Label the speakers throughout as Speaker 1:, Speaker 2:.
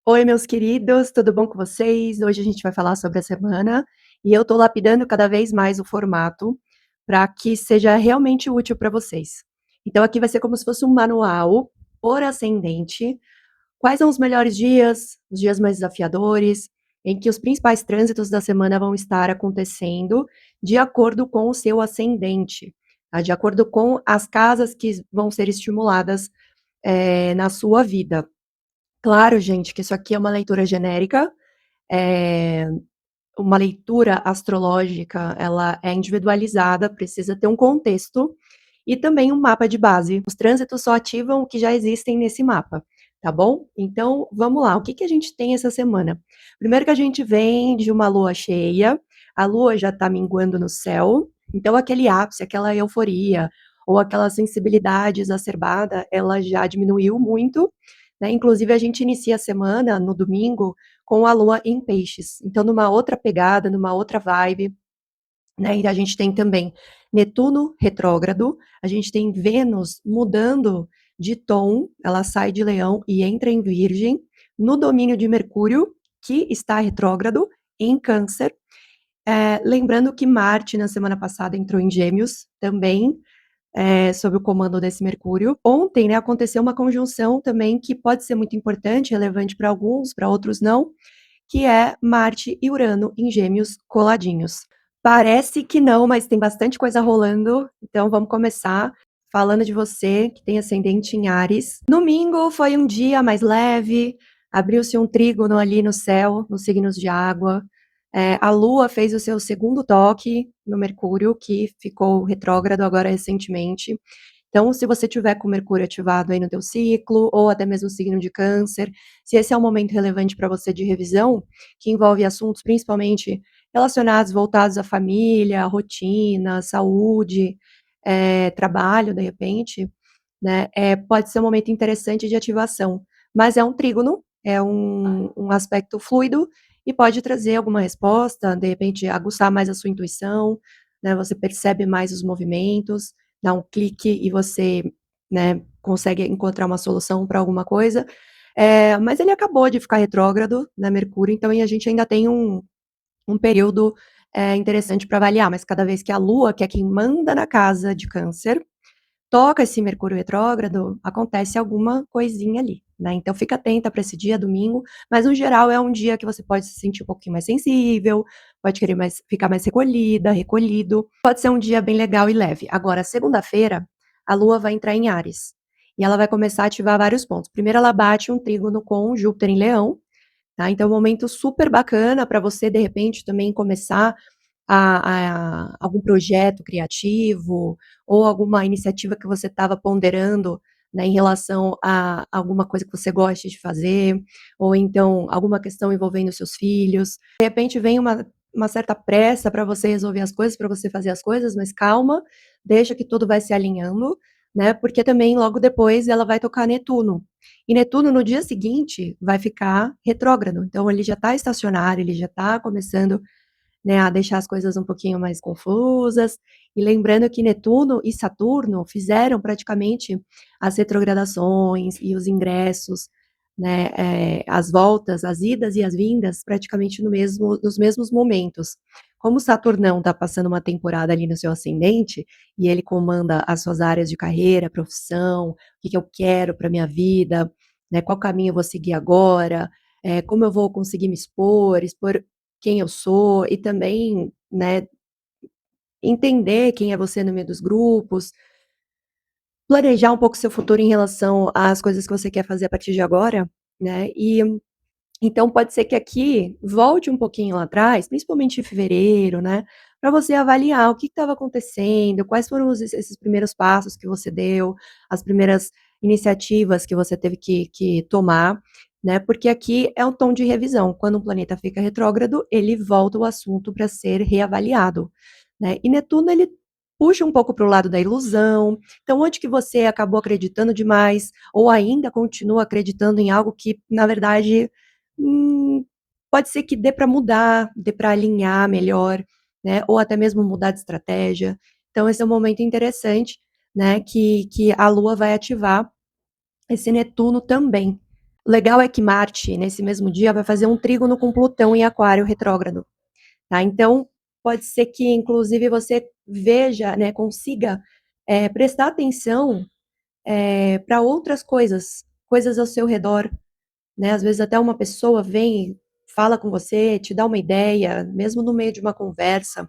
Speaker 1: Oi, meus queridos, tudo bom com vocês? Hoje a gente vai falar sobre a semana e eu tô lapidando cada vez mais o formato para que seja realmente útil para vocês. Então, aqui vai ser como se fosse um manual por ascendente. Quais são os melhores dias, os dias mais desafiadores, em que os principais trânsitos da semana vão estar acontecendo de acordo com o seu ascendente, tá? De acordo com as casas que vão ser estimuladas na sua vida. Claro, gente, que isso aqui é uma leitura genérica, eh, uma leitura astrológica, ela é individualizada, precisa ter um contexto e também um mapa de base. Os trânsitos só ativam o que já existem nesse mapa, tá bom? Então, vamos lá, o que que a gente tem essa semana? Primeiro que a gente vem de uma lua cheia, a lua já tá minguando no céu, então aquele ápice, aquela euforia ou aquela sensibilidade exacerbada, ela já diminuiu muito, né? Inclusive, a gente inicia a semana, no domingo, com a lua em peixes. Então, numa outra pegada, numa outra vibe, né? E a gente tem também Netuno retrógrado, a gente tem Vênus mudando de tom, ela sai de Leão e entra em Virgem, no domínio de Mercúrio, que está retrógrado em Câncer. Lembrando que Marte, na semana passada, entrou em Gêmeos também, sob o comando desse Mercúrio. Ontem, né, aconteceu uma conjunção também que pode ser muito importante, relevante para alguns, para outros não, que é Marte e Urano em Gêmeos coladinhos. Parece que não, mas tem bastante coisa rolando, então vamos começar falando de você, que tem ascendente em Áries. Domingo foi um dia mais leve, abriu-se um trígono ali no céu, nos signos de água. A Lua fez o seu segundo toque no Mercúrio, que ficou retrógrado agora recentemente. Então, se você tiver com Mercúrio ativado aí no teu ciclo, ou até mesmo signo de Câncer, se esse é um momento relevante para você de revisão, que envolve assuntos principalmente relacionados, voltados à família, rotina, saúde, trabalho, de repente, né, pode ser um momento interessante de ativação. Mas é um trígono, é um aspecto fluido e pode trazer alguma resposta, de repente aguçar mais a sua intuição, né, você percebe mais os movimentos, dá um clique e você, né, consegue encontrar uma solução para alguma coisa. Mas ele acabou de ficar retrógrado, né, Mercúrio, então a gente ainda tem um período interessante para avaliar, mas cada vez que a Lua, que é quem manda na casa de Câncer, toca esse Mercúrio retrógrado, acontece alguma coisinha ali, né? Então fica atenta para esse dia, domingo, mas no geral é um dia que você pode se sentir um pouquinho mais sensível, pode querer ficar mais recolhida, recolhido. Pode ser um dia bem legal e leve. Agora, segunda-feira, a Lua vai entrar em Áries e ela vai começar a ativar vários pontos. Primeiro, ela bate um trígono com Júpiter em Leão, tá? Então, é um momento super bacana para você, de repente, também começar algum projeto criativo ou alguma iniciativa que você estava ponderando, né, em relação a alguma coisa que você goste de fazer, ou então alguma questão envolvendo seus filhos. De repente vem uma certa pressa para você resolver as coisas, para você fazer as coisas, mas calma, deixa que tudo vai se alinhando, né? Porque também logo depois ela vai tocar Netuno. E Netuno no dia seguinte vai ficar retrógrado. Então ele já está estacionário, ele já está começando, né, a deixar as coisas um pouquinho mais confusas. E lembrando que Netuno e Saturno fizeram praticamente as retrogradações e os ingressos, né, as voltas, as idas e as vindas, praticamente nos mesmos momentos. Como Saturnão está passando uma temporada ali no seu ascendente, e ele comanda as suas áreas de carreira, profissão, o que, que eu quero para minha vida, né, qual caminho eu vou seguir agora, como eu vou conseguir me expor quem eu sou e também, né, entender quem é você no meio dos grupos, planejar um pouco seu futuro em relação às coisas que você quer fazer a partir de agora, né? E então pode ser que aqui volte um pouquinho lá atrás, principalmente em fevereiro, né, para você avaliar o que estava acontecendo, quais foram esses primeiros passos que você deu, as primeiras iniciativas que você teve que tomar, né, porque aqui é um tom de revisão. Quando um planeta fica retrógrado, ele volta o assunto para ser reavaliado, né. E Netuno, ele puxa um pouco para o lado da ilusão. Então, onde que você acabou acreditando demais, ou ainda continua acreditando em algo que, na verdade, Hum, pode ser que dê para mudar, dê para alinhar melhor, né, ou até mesmo mudar de estratégia. Então esse é um momento interessante, né, que a Lua vai ativar esse Netuno também. O legal é que Marte, nesse mesmo dia, vai fazer um trígono com Plutão em Aquário retrógrado, tá? Então, pode ser que, inclusive, você veja, né, consiga prestar atenção para outras coisas, coisas ao seu redor, né? Às vezes até uma pessoa vem, fala com você, te dá uma ideia, mesmo no meio de uma conversa,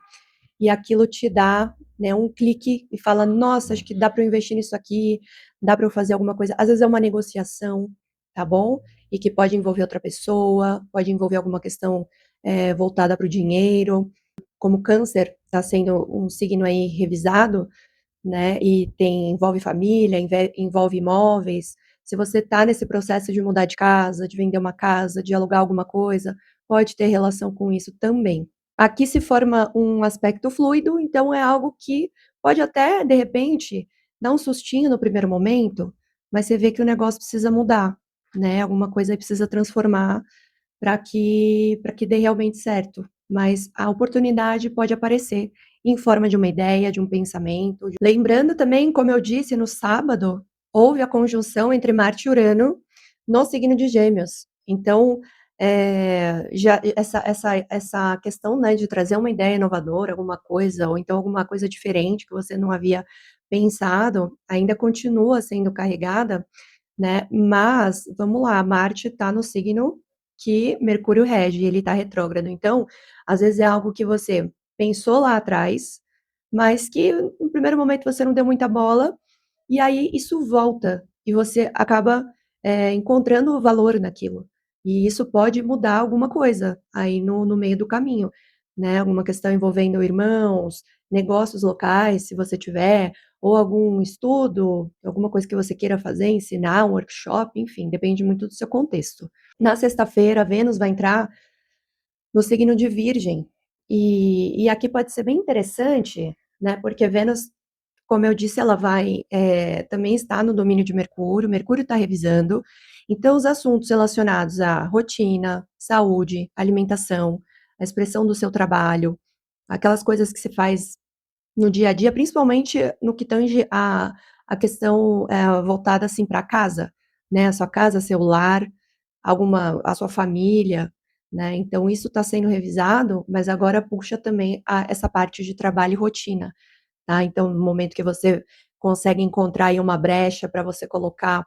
Speaker 1: e aquilo te dá, né, um clique e fala, nossa, acho que dá para eu investir nisso aqui, dá para eu fazer alguma coisa. Às vezes é uma negociação, tá bom? E que pode envolver outra pessoa, pode envolver alguma questão voltada para o dinheiro. Como câncer está sendo um signo aí revisado, né? E envolve família, envolve imóveis. Se você está nesse processo de mudar de casa, de vender uma casa, de alugar alguma coisa, pode ter relação com isso também. Aqui se forma um aspecto fluido, então é algo que pode até, de repente, dar um sustinho no primeiro momento, mas você vê que o negócio precisa mudar, né? Alguma coisa aí precisa transformar para que dê realmente certo. Mas a oportunidade pode aparecer em forma de uma ideia, de um pensamento. Lembrando também, como eu disse, no sábado, houve a conjunção entre Marte e Urano no signo de Gêmeos. Então, já essa questão, né, de trazer uma ideia inovadora, alguma coisa, ou então alguma coisa diferente que você não havia pensado, ainda continua sendo carregada, né? Mas, vamos lá, Marte está no signo que Mercúrio rege, e ele está retrógrado. Então, às vezes é algo que você pensou lá atrás, mas que no primeiro momento você não deu muita bola, e aí isso volta, e você acaba encontrando valor naquilo. E isso pode mudar alguma coisa aí no meio do caminho, né? Alguma questão envolvendo irmãos, negócios locais, se você tiver, ou algum estudo, alguma coisa que você queira fazer, ensinar, um workshop, enfim, depende muito do seu contexto. Na sexta-feira, Vênus vai entrar no signo de Virgem. E aqui pode ser bem interessante, né? Porque Vênus, como eu disse, ela vai também estar no domínio de Mercúrio, Mercúrio está revisando. Então, os assuntos relacionados à rotina, saúde, alimentação, a expressão do seu trabalho, aquelas coisas que se faz no dia a dia, principalmente no que tange a questão voltada assim para casa, né? A sua casa, seu lar, a sua família, né? Então isso está sendo revisado, mas agora puxa também essa parte de trabalho e rotina, tá? Então no momento que você consegue encontrar aí uma brecha para você colocar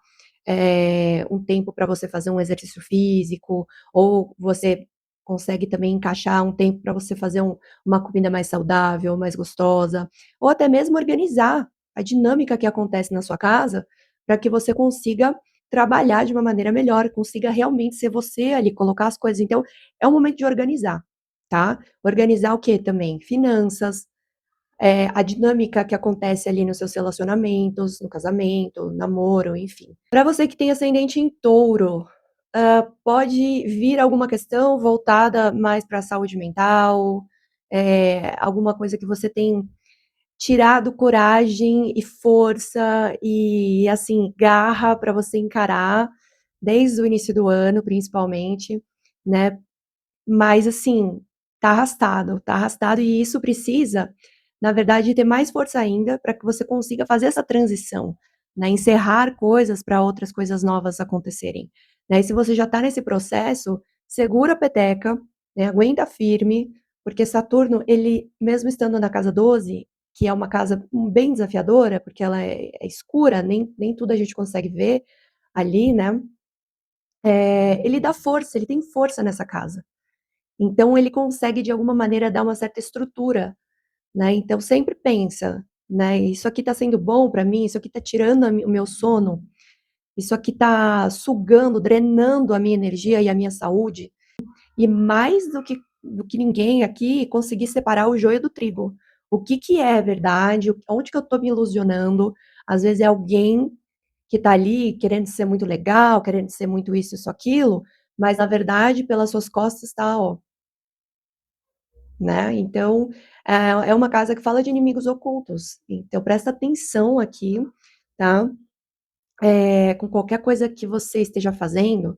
Speaker 1: um tempo para você fazer um exercício físico, ou você consegue também encaixar um tempo para você fazer uma comida mais saudável, mais gostosa, ou até mesmo organizar a dinâmica que acontece na sua casa para que você consiga trabalhar de uma maneira melhor, consiga realmente ser você ali, colocar as coisas. Então, é o momento de organizar, tá? Organizar o quê também? Finanças, a dinâmica que acontece ali nos seus relacionamentos, no casamento, namoro, enfim. Para você que tem ascendente em touro, pode vir alguma questão voltada mais para a saúde mental, alguma coisa que você tem tirado coragem e força e, assim, garra para você encarar desde o início do ano, principalmente, né? Mas, assim, tá arrastado e isso precisa, na verdade, ter mais força ainda para que você consiga fazer essa transição, né? Encerrar coisas para outras coisas novas acontecerem, né? E se você já está nesse processo, segura a peteca, né? Aguenta firme, porque Saturno, ele, mesmo estando na casa 12, que é uma casa bem desafiadora, porque ela é escura, nem tudo a gente consegue ver ali, né? Ele dá força, ele tem força nessa casa. Então ele consegue de alguma maneira dar uma certa estrutura, né? Então sempre pensa, né? Isso aqui está sendo bom para mim, isso aqui está tirando o meu sono, isso aqui está sugando, drenando a minha energia e a minha saúde. E mais do que ninguém aqui, conseguir separar o joio do trigo. O que que é verdade? Onde que eu estou me ilusionando? Às vezes é alguém que está ali querendo ser muito legal, querendo ser muito isso, aquilo, mas na verdade pelas suas costas está, ó, né? Então, é uma casa que fala de inimigos ocultos. Então, presta atenção aqui, tá? Com qualquer coisa que você esteja fazendo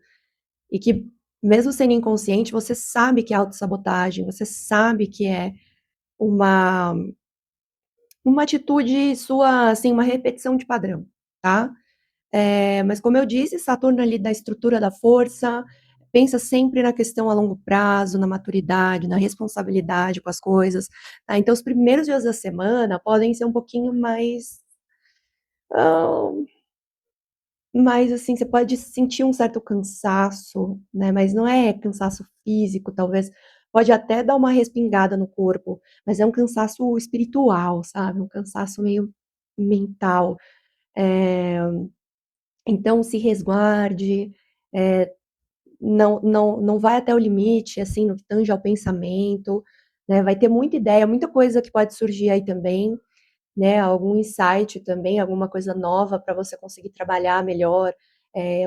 Speaker 1: e que, mesmo sendo inconsciente, você sabe que é autossabotagem, você sabe que é uma, uma atitude sua, assim, uma repetição de padrão, tá? Mas como eu disse, Saturno ali da estrutura da força, pensa sempre na questão a longo prazo, na maturidade, na responsabilidade com as coisas, tá. Então os primeiros dias da semana podem ser um pouquinho mais, hã, mais, assim, você pode sentir um certo cansaço, né, mas não é cansaço físico, talvez pode até dar uma respingada no corpo, mas é um cansaço espiritual, sabe, um cansaço meio mental. Eh, então se resguarde, eh não vai até o limite, assim, no que tange ao pensamento, né, vai ter muita ideia, muita coisa que pode surgir aí também, né, algum insight também, alguma coisa nova para você conseguir trabalhar melhor,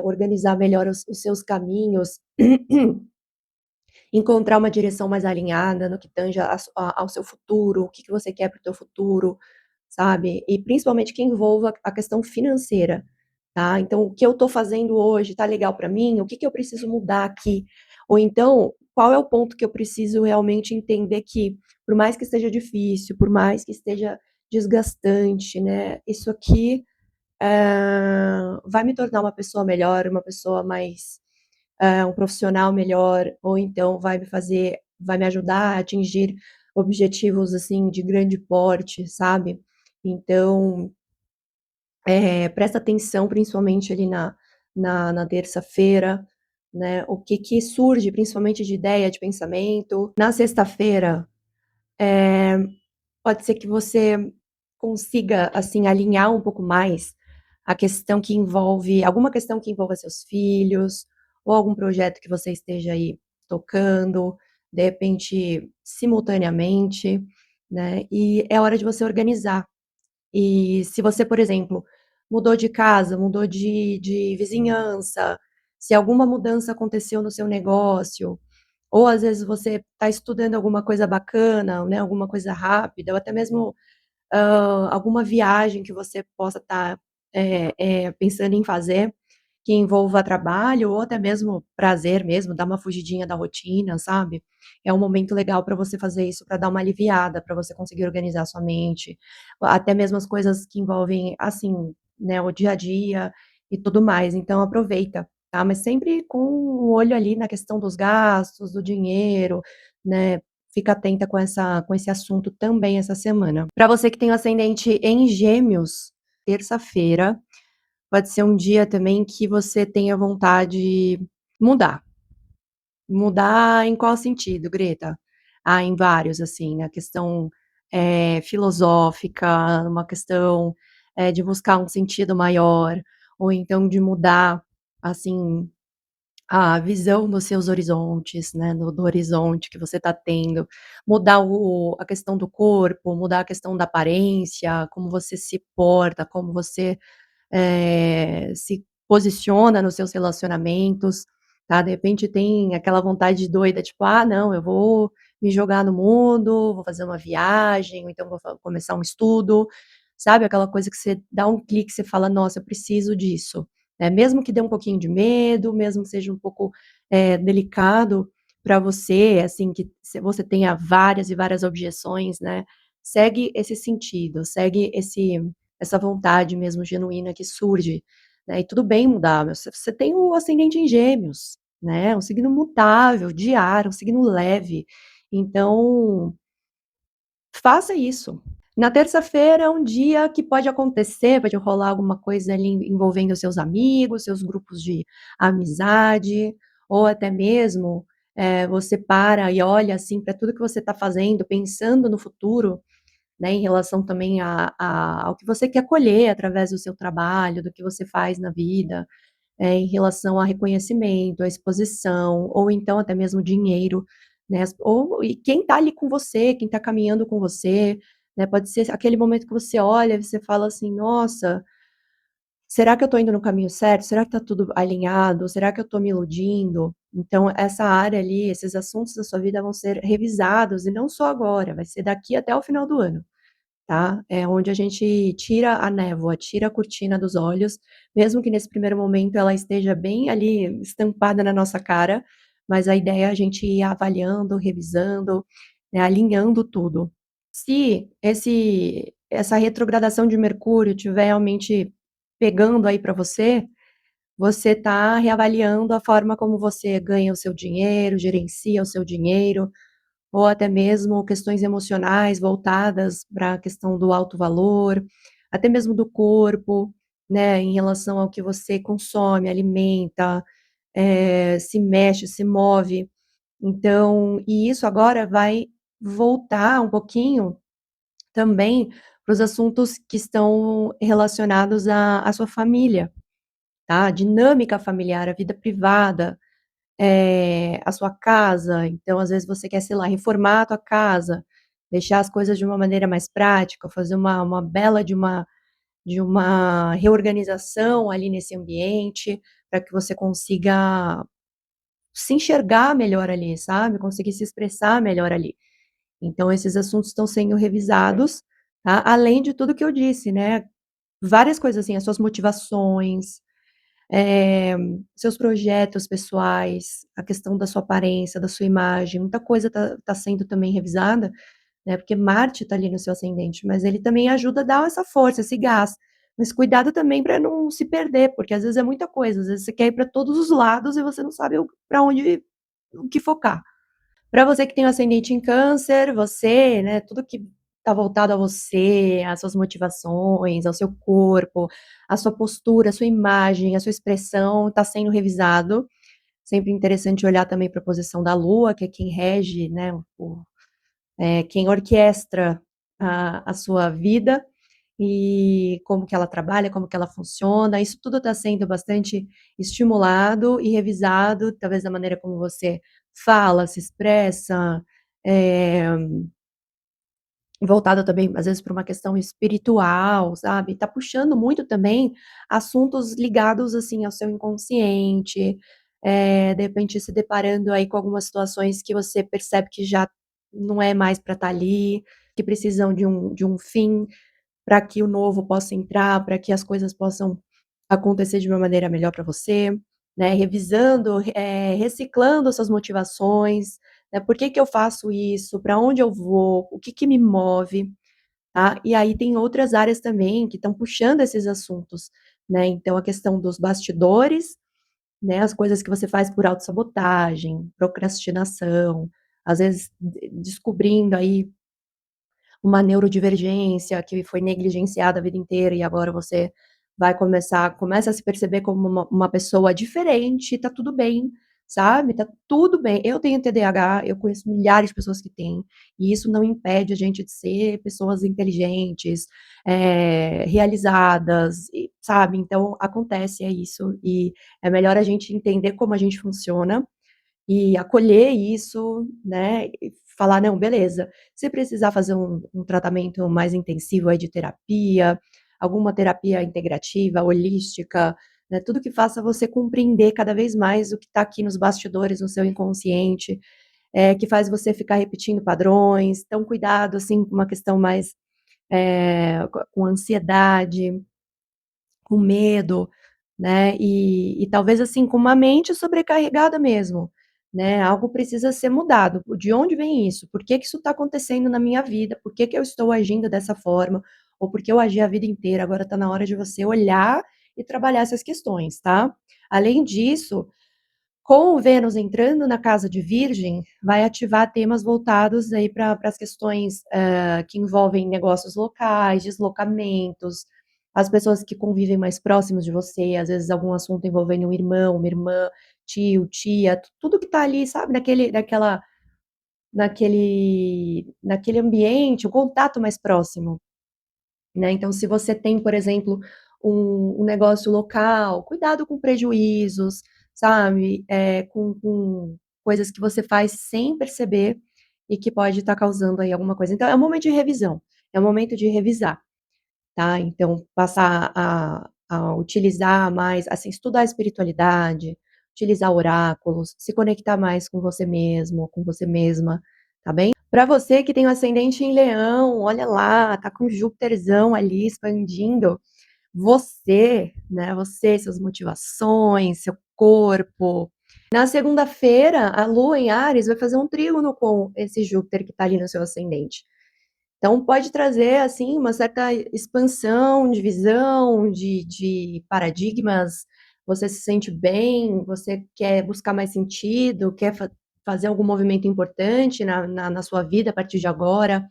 Speaker 1: organizar melhor os seus caminhos, encontrar uma direção mais alinhada no que tange ao seu futuro, o que que você quer para o teu futuro, sabe. E principalmente que envolva a questão financeira, tá. Então, o que eu estou fazendo hoje tá legal para mim? O que que eu preciso mudar aqui? Ou então, qual é o ponto que eu preciso realmente entender que, por mais que esteja difícil, por mais que esteja desgastante, né, isso aqui, vai me tornar uma pessoa melhor, uma pessoa mais, um profissional melhor, ou então vai me ajudar a atingir objetivos, assim, de grande porte, sabe. Então, presta atenção principalmente ali na terça-feira, né, o que que surge principalmente de ideia, de pensamento. Na sexta-feira, eh, pode ser que você consiga, assim, alinhar um pouco mais a questão que envolve alguma questão que envolva seus filhos, ou algum projeto que você esteja aí tocando, de repente simultaneamente, né, e é hora de você organizar. E se você, por exemplo, mudou de casa, mudou de vizinhança, se alguma mudança aconteceu no seu negócio, ou às vezes você está estudando alguma coisa bacana, né, alguma coisa rápida, ou até mesmo, alguma viagem que você possa estar, pensando em fazer, que envolva trabalho ou até mesmo prazer mesmo, dar uma fugidinha da rotina, sabe. É um momento legal para você fazer isso, para dar uma aliviada, para você conseguir organizar sua mente, até mesmo as coisas que envolvem, assim, né, o dia a dia e tudo mais, então aproveita, tá. Mas sempre com o olho ali na questão dos gastos, do dinheiro, né, fica atenta com esse assunto também essa semana. Para você que tem o ascendente em Gêmeos, terça-feira pode ser um dia também que você tenha vontade de mudar. Mudar em qual sentido, Greta? Ah, em vários, assim, na questão, filosófica, uma questão, de buscar um sentido maior, ou então de mudar, assim, a visão dos seus horizontes, né, do horizonte que você está tendo, mudar a questão do corpo, mudar a questão da aparência, como você se porta, como você se posiciona nos seus relacionamentos, tá, de repente tem aquela vontade doida, tipo: "Ah não, eu vou me jogar no mundo, vou fazer uma viagem, ou então vou começar um estudo", sabe, aquela coisa que você dá um clique, você fala: "Nossa, eu preciso disso", né, mesmo que dê um pouquinho de medo, mesmo que seja um pouco, delicado para você, assim, que se você tenha várias e várias objeções, né, segue esse sentido, segue essa vontade mesmo genuína que surge, né, e tudo bem mudar, você tem o ascendente em Gêmeos, né, um signo mutável, de ar, um signo leve, então faça isso. Na terça-feira é um dia que pode acontecer, pode rolar alguma coisa ali envolvendo seus amigos, seus grupos de amizade, ou até mesmo, você para e olha, assim, para tudo que você está fazendo, pensando no futuro, né, em relação também ao que você quer colher através do seu trabalho, do que você faz na vida, em relação a reconhecimento, a exposição, ou então até mesmo dinheiro, né, ou e quem está ali com você, quem está caminhando com você, né, pode ser aquele momento que você olha e você fala assim: "Nossa, será que eu estou indo no caminho certo? Será que está tudo alinhado? Será que eu estou me iludindo?". Então essa área ali, esses assuntos da sua vida vão ser revisados e não só agora, vai ser daqui até o final do ano. Tá? É onde a gente tira a névoa, tira a cortina dos olhos, mesmo que nesse primeiro momento ela esteja bem ali estampada na nossa cara, mas a ideia é a gente ir avaliando, revisando, né, alinhando tudo. Se essa retrogradação de Mercúrio tiver realmente pegando aí para você, você está reavaliando a forma como você ganha o seu dinheiro, gerencia o seu dinheiro, ou até mesmo questões emocionais voltadas para a questão do alto valor, até mesmo do corpo, né, em relação ao que você consome, alimenta, se mexe, se move. Então, e isso agora vai voltar um pouquinho também para os assuntos que estão relacionados à sua família, tá? A dinâmica familiar, a vida privada, a sua casa. Então, às vezes, você quer, sei lá, reformar a tua casa, deixar as coisas de uma maneira mais prática, fazer uma bela de uma reorganização ali nesse ambiente, para que você consiga se enxergar melhor ali, sabe? Conseguir se expressar melhor ali. Então, esses assuntos estão sendo revisados, tá? Além de tudo que eu disse, né? Várias coisas assim, as suas motivações, eh, seus projetos pessoais, a questão da sua aparência, da sua imagem, muita coisa tá sendo também revisada, né, porque Marte está ali no seu ascendente, mas ele também ajuda a dar essa força, esse gás. Mas cuidado também para não se perder, porque às vezes é muita coisa, às vezes você quer ir para todos os lados e você não sabe para onde o que focar. Para você que tem o ascendente em Câncer, você, né, tudo que está voltado a você, às suas motivações, ao seu corpo, a sua postura, a sua imagem, a sua expressão está sendo revisado. Sempre interessante olhar também para a posição da Lua, que é quem rege, né, quem orquestra a sua vida e como que ela trabalha, como que ela funciona. Isso tudo está sendo bastante estimulado e revisado, talvez da maneira como você fala, se expressa, é, voltada também, às vezes, para uma questão espiritual, sabe? Tá puxando muito também assuntos ligados, assim, ao seu inconsciente, de repente se deparando aí com algumas situações que você percebe que já não é mais para estar ali, que precisam de um fim, para que o novo possa entrar, para que as coisas possam acontecer de uma maneira melhor para você, né, revisando, reciclando suas motivações, né, por que que eu faço isso, para onde eu vou, o que que me move, tá. E aí tem outras áreas também que estão puxando esses assuntos, né, então a questão dos bastidores, né, as coisas que você faz por autossabotagem, procrastinação, às vezes descobrindo aí uma neurodivergência que foi negligenciada a vida inteira e agora você vai começa a se perceber como uma pessoa diferente, tá tudo bem, sabe, tá tudo bem. Eu tenho TDAH, eu conheço milhares de pessoas que têm, e isso não impede a gente de ser pessoas inteligentes, realizadas, e sabe, então acontece, é isso, e é melhor a gente entender como a gente funciona e acolher isso, né, e falar: "Não, beleza, se precisar fazer um tratamento mais intensivo aí de terapia, alguma terapia integrativa, holística, né, tudo que faça você compreender cada vez mais o que está aqui nos bastidores, no seu inconsciente, que faz você ficar repetindo padrões". Então cuidado, assim, com uma questão mais, com ansiedade, com medo, né, e talvez, assim, com uma mente sobrecarregada mesmo, né, algo precisa ser mudado. De onde vem isso? Por que que isso está acontecendo na minha vida? Por que que eu estou agindo dessa forma? Ou porque eu agi a vida inteira? Agora está na hora de você olhar e trabalhar essas questões, tá. Além disso, com o Vênus entrando na casa de Virgem, vai ativar temas voltados aí para as questões, que envolvem negócios locais, deslocamentos, as pessoas que convivem mais próximos de você, às vezes algum assunto envolvendo um irmão, uma irmã, tio, tia, tudo que está ali, sabe, naquele ambiente, o contato mais próximo. Né, então se você tem, por exemplo, um negócio local, cuidado com prejuízos, sabe, com coisas que você faz sem perceber e que pode estar causando aí alguma coisa. Então é um momento de revisão, é um momento de revisar, tá. Então passar a utilizar mais, assim, estudar a espiritualidade, utilizar oráculos, se conectar mais com você mesmo, com você mesma, tá bem? Para você que tem o ascendente em Leão, olha lá, tá com Júpiterzão ali expandindo. Você, né, você, suas motivações, seu corpo. Na segunda-feira, a Lua em Áries vai fazer um trígono com esse Júpiter que tá ali no seu ascendente. Então pode trazer, assim, uma certa expansão de visão, de paradigmas, você se sente bem, você quer buscar mais sentido, quer fazer algum movimento importante na sua vida a partir de agora,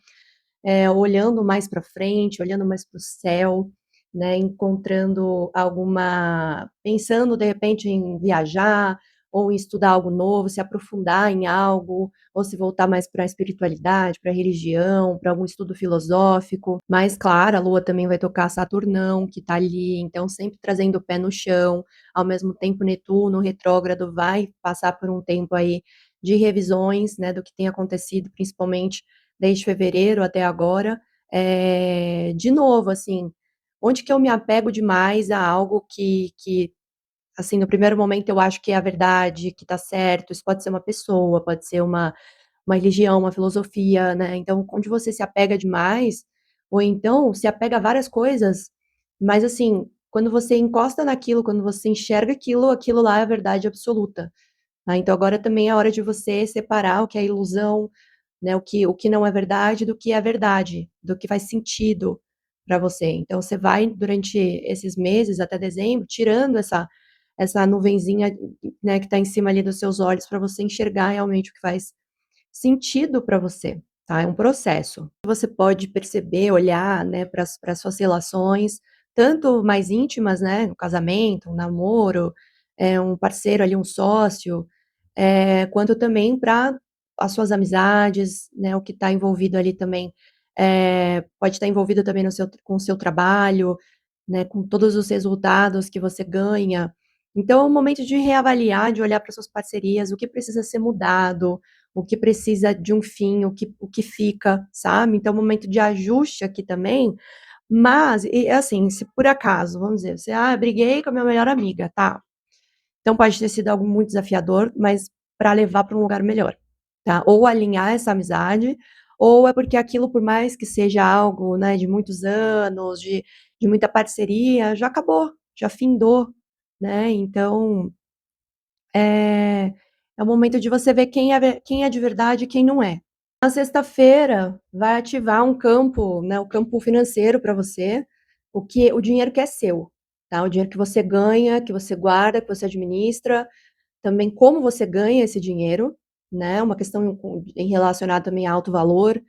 Speaker 1: olhando mais para frente, olhando mais para o céu, né, encontrando alguma pensando de repente em viajar, ou em estudar algo novo, se aprofundar em algo, ou se voltar mais para a espiritualidade, para a religião, para algum estudo filosófico. Mas claro, a Lua também vai tocar Saturnão, que está ali, então sempre trazendo o pé no chão. Ao mesmo tempo, Netuno retrógrado vai passar por um tempo aí de revisões, né, do que tem acontecido, principalmente desde fevereiro até agora. De novo, assim, onde que eu me apego demais a algo que assim, no primeiro momento eu acho que é a verdade, que tá certo, isso pode ser uma pessoa, pode ser uma religião, uma filosofia, né, então onde você se apega demais, ou então se apega a várias coisas, mas assim, quando você encosta naquilo, quando você enxerga aquilo, aquilo lá é a verdade absoluta, tá. Então agora também é a hora de você separar o que é ilusão, né, o que não é verdade do que é verdade, do que faz sentido para você. Então você vai durante esses meses até dezembro tirando essa nuvenzinha, né, que está em cima ali dos seus olhos para você enxergar realmente o que faz sentido para você, tá? É um processo. Você pode perceber, olhar, né, para as suas relações, tanto mais íntimas, né, um casamento, um namoro, um parceiro ali, um sócio, quanto também para as suas amizades, né, o que está envolvido ali também, pode estar envolvido também no seu com o seu trabalho, né, com todos os resultados que você ganha. Então é um momento de reavaliar, de olhar para suas parcerias, o que precisa ser mudado, o que precisa de um fim, o que fica, sabe. Então é um momento de ajuste aqui também, mas assim, se por acaso, vamos dizer, você: "Ah, briguei com a minha melhor amiga", tá. Então pode ter sido algo muito desafiador, mas para levar para um lugar melhor, tá. Ou alinhar essa amizade, ou é porque aquilo, por mais que seja algo, né, de muitos anos, de muita parceria, já acabou, já findou, né. Então, é é o momento de você ver quem é de verdade e quem não é. Na sexta-feira vai ativar um campo, né, o campo financeiro para você, o dinheiro que é seu, tá, o dinheiro que você ganha, que você guarda, que você administra, também como você ganha esse dinheiro, né, uma questão em relacionada também a alto valor,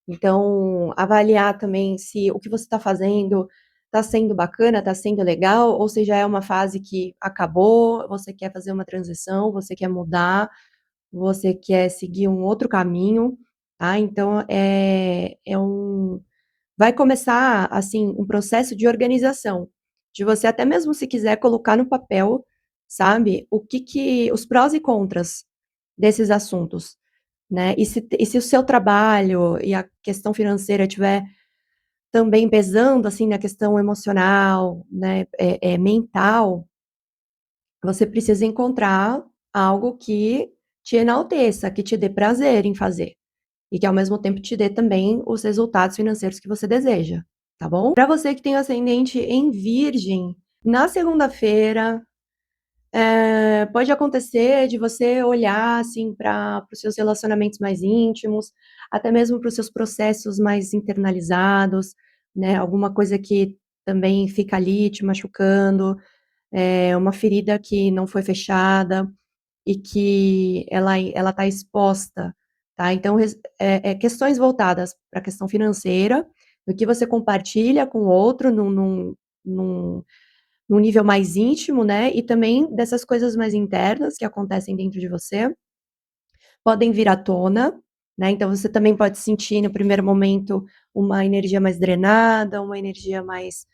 Speaker 1: então avaliar também se o que você está fazendo está sendo bacana, está sendo legal, ou se já é uma fase que acabou, você quer fazer uma transição, você quer mudar, você quer seguir um outro caminho, tá. Então, vai começar, assim, um processo de organização, de você até mesmo se quiser colocar no papel, sabe, o que os prós e contras desses assuntos, né. E se o seu trabalho e a questão financeira tiver também pesando, assim, na questão emocional, né, mental, você precisa encontrar algo que te enalteça, que te dê prazer em fazer. E que ao mesmo tempo te dê também os resultados financeiros que você deseja, tá bom? Para você que tem o ascendente em Virgem, na segunda-feira, pode acontecer de você olhar, assim, para os seus relacionamentos mais íntimos, até mesmo para os seus processos mais internalizados, né, alguma coisa que também fica ali te machucando, uma ferida que não foi fechada. E que ela está exposta, tá. Então questões voltadas para a questão financeira, do que você compartilha com o outro num num nível mais íntimo, né, e também dessas coisas mais internas que acontecem dentro de você, podem vir à tona, né, então você também pode sentir no primeiro momento uma energia mais drenada, uma energia mais,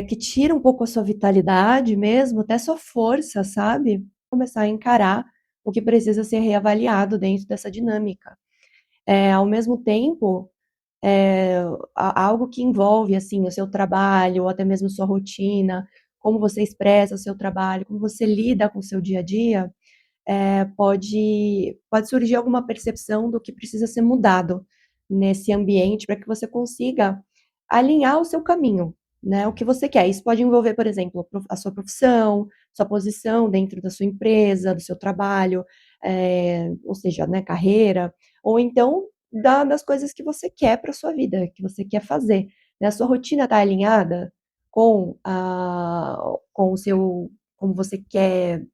Speaker 1: que tira um pouco a sua vitalidade mesmo, até sua força, sabe. Começar a encarar o que precisa ser reavaliado dentro dessa dinâmica. Ao mesmo tempo, eh, algo que envolve, assim, o seu trabalho ou até mesmo sua rotina, como você expressa o seu trabalho, como você lida com o seu dia a dia, pode surgir alguma percepção do que precisa ser mudado nesse ambiente para que você consiga alinhar o seu caminho, né, o que você quer. Isso pode envolver, por exemplo, a sua profissão, sua posição dentro da sua empresa, do seu trabalho, ou seja, né, carreira, ou então das coisas que você quer para sua vida, que você quer fazer, né. A sua rotina está alinhada com o seu como você quer